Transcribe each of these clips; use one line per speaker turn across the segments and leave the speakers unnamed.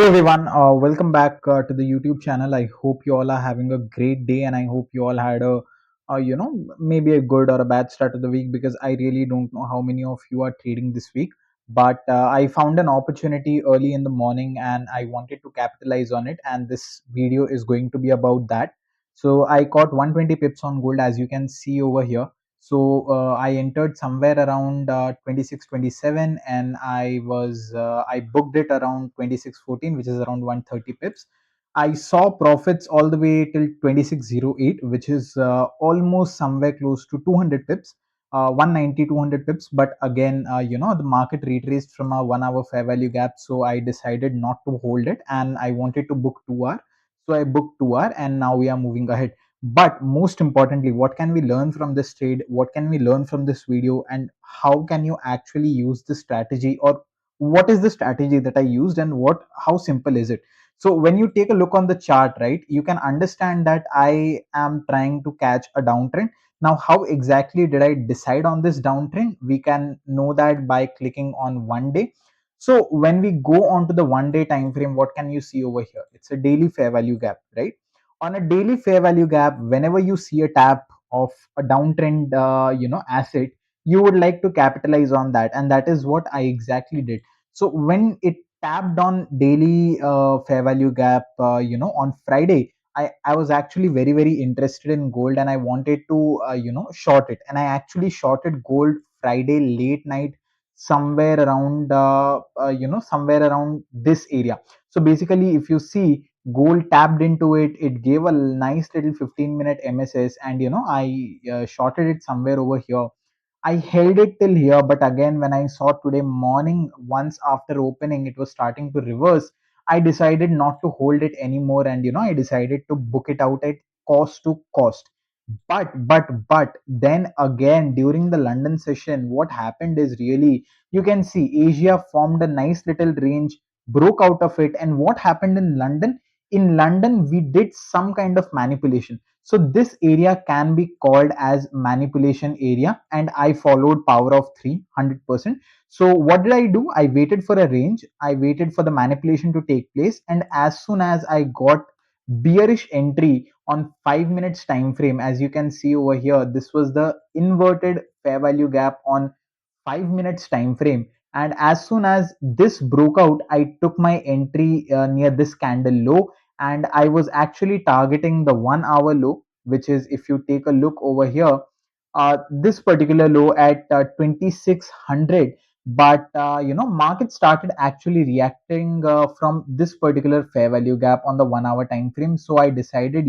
everyone, welcome back to the YouTube channel. I hope you all are having a great day, and I hope you all had maybe a good or a bad start to the week, because I really don't know how many of you are trading this week. But I found an opportunity early in the morning, and I wanted to capitalize on it. And this video is going to be about that. So I caught 120 pips on gold, as you can see over here. So I entered somewhere around 26.27, and I booked it around 26.14, which is around 130 pips. I saw profits all the way till 26.08, which is almost somewhere close to 200 pips, 190, 200 pips. But again, the market retraced from a 1 hour fair value gap, so I decided not to hold it, and I wanted to book 2 hour. So I booked 2 hour, and now we are moving ahead. But most importantly, what can we learn from this trade? What can we learn from this video? And how can you actually use this strategy? Or what is the strategy that I used, and how simple is it? So when you take a look on the chart, right, you can understand that I am trying to catch a downtrend. Now, how exactly did I decide on this downtrend? We can know that by clicking on 1 day. So when we go on to the 1 day time frame, what can you see over here? It's a daily fair value gap, right? On a daily fair value gap, whenever you see a tap of a downtrend asset, you would like to capitalize on that, and that is what I exactly did. So when it tapped on daily fair value gap on Friday, I was actually very very interested in gold, and I wanted to short it, and I actually shorted gold Friday late night, somewhere around this area. So basically, if you see, gold tapped into it, it gave a nice little 15-minute MSS, and I shorted it somewhere over here. I held it till here, but again, when I saw today morning, once after opening, it was starting to reverse. I decided not to hold it anymore, and I decided to book it out at cost to cost. But then again, during the London session, what happened is, really, you can see Asia formed a nice little range, broke out of it. And what happened in London? In London, we did some kind of manipulation. So this area can be called as manipulation area, and I followed power of 300%. So what did I do? I waited for a range, I waited for the manipulation to take place, and as soon as I got bearish entry on 5 minutes time frame, as you can see over here, this was the inverted fair value gap on 5 minutes time frame. And as soon as this broke out, I took my entry near this candle low, and I was actually targeting the 1 hour low, which is, if you take a look over here, this particular low at 2600. But market started actually reacting from this particular fair value gap on the 1 hour time frame. So I decided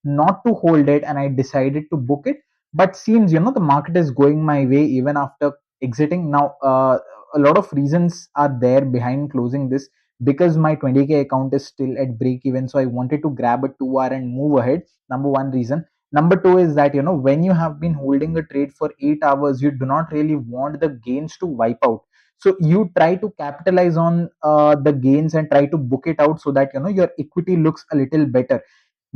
not to hold it, and I decided to book it. But seems the market is going my way even after exiting. Now a lot of reasons are there behind closing this, because my 20k account is still at break even, so I wanted to grab a 2 hour and move ahead. Number one reason. Number two is that when you have been holding a trade for 8 hours, you do not really want the gains to wipe out. So you try to capitalize on the gains and try to book it out, so that your equity looks a little better.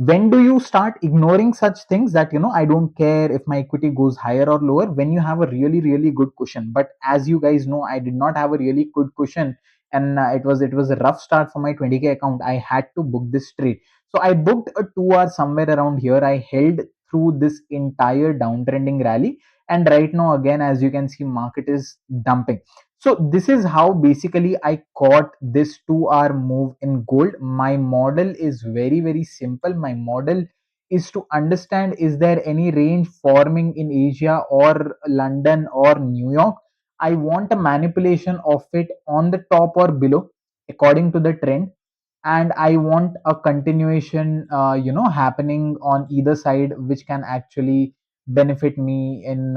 When do you start ignoring such things, that I don't care if my equity goes higher or lower? When you have a really really good cushion. But as you guys know, I did not have a really good cushion, and it was a rough start for my 20k account. I had to book this trade. So I booked a 2 hour somewhere around here. I held through this entire downtrending rally, and right now, again, as you can see, market is dumping. So this is how basically I caught this 2 hour move in gold. My model is very very simple. My model is to understand, is there any range forming in Asia or London or New York? I want a manipulation of it on the top or below according to the trend, and I want a continuation happening on either side, which can actually benefit me in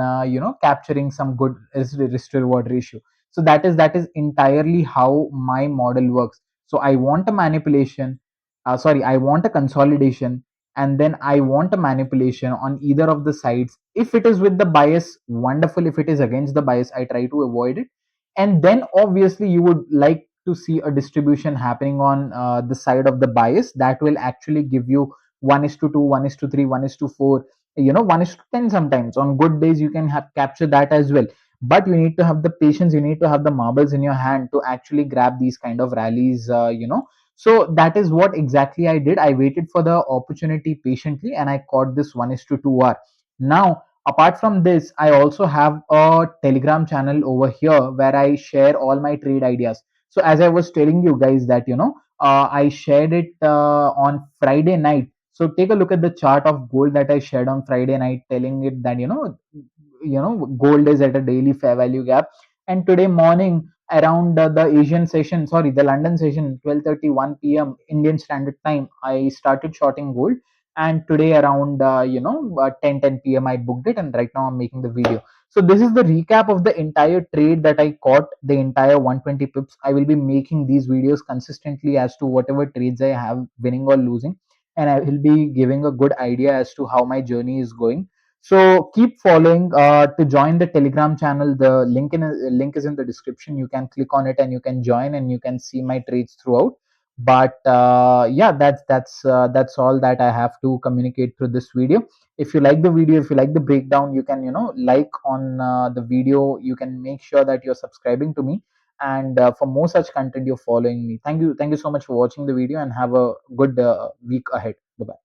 capturing some good risk reward ratio. So that is entirely how my model works. So I want a manipulation, I want a consolidation, and then I want a manipulation on either of the sides. If it is with the bias, wonderful. If it is against the bias, I try to avoid it. And then obviously you would like to see a distribution happening on the side of the bias. That will actually give you 1 is to 2, 1 is to 3, 1 is to 4, 1 is to 10. Sometimes on good days you can have capture that as well. But you need to have the patience, you need to have the marbles in your hand to actually grab these kind of rallies. So that is what exactly I did. I waited for the opportunity patiently and I caught this 1 is to 2 hour. Now, apart from this, I also have a Telegram channel over here where I share all my trade ideas. So as I was telling you guys that, I shared it on Friday night. So take a look at the chart of gold that I shared on Friday night, telling it that, gold is at a daily fair value gap. And today morning around the Asian session, sorry, the London session, 12:31 p.m. Indian Standard Time, I started shorting gold. And today around 10:10 p.m. I booked it, and right now I'm making the video. So this is the recap of the entire trade that I caught, the entire 120 pips. I will be making these videos consistently as to whatever trades I have, winning or losing, and I will be giving a good idea as to how my journey is going. So keep following. To join the Telegram channel, the link is in the description. You can click on it and you can join and you can see my trades throughout. But yeah, that's all that I have to communicate through this video. If you like the video, if you like the breakdown, you can like on the video. You can make sure that you're subscribing to me, and for more such content, you're following me. Thank you so much for watching the video, and have a good week ahead. Bye bye.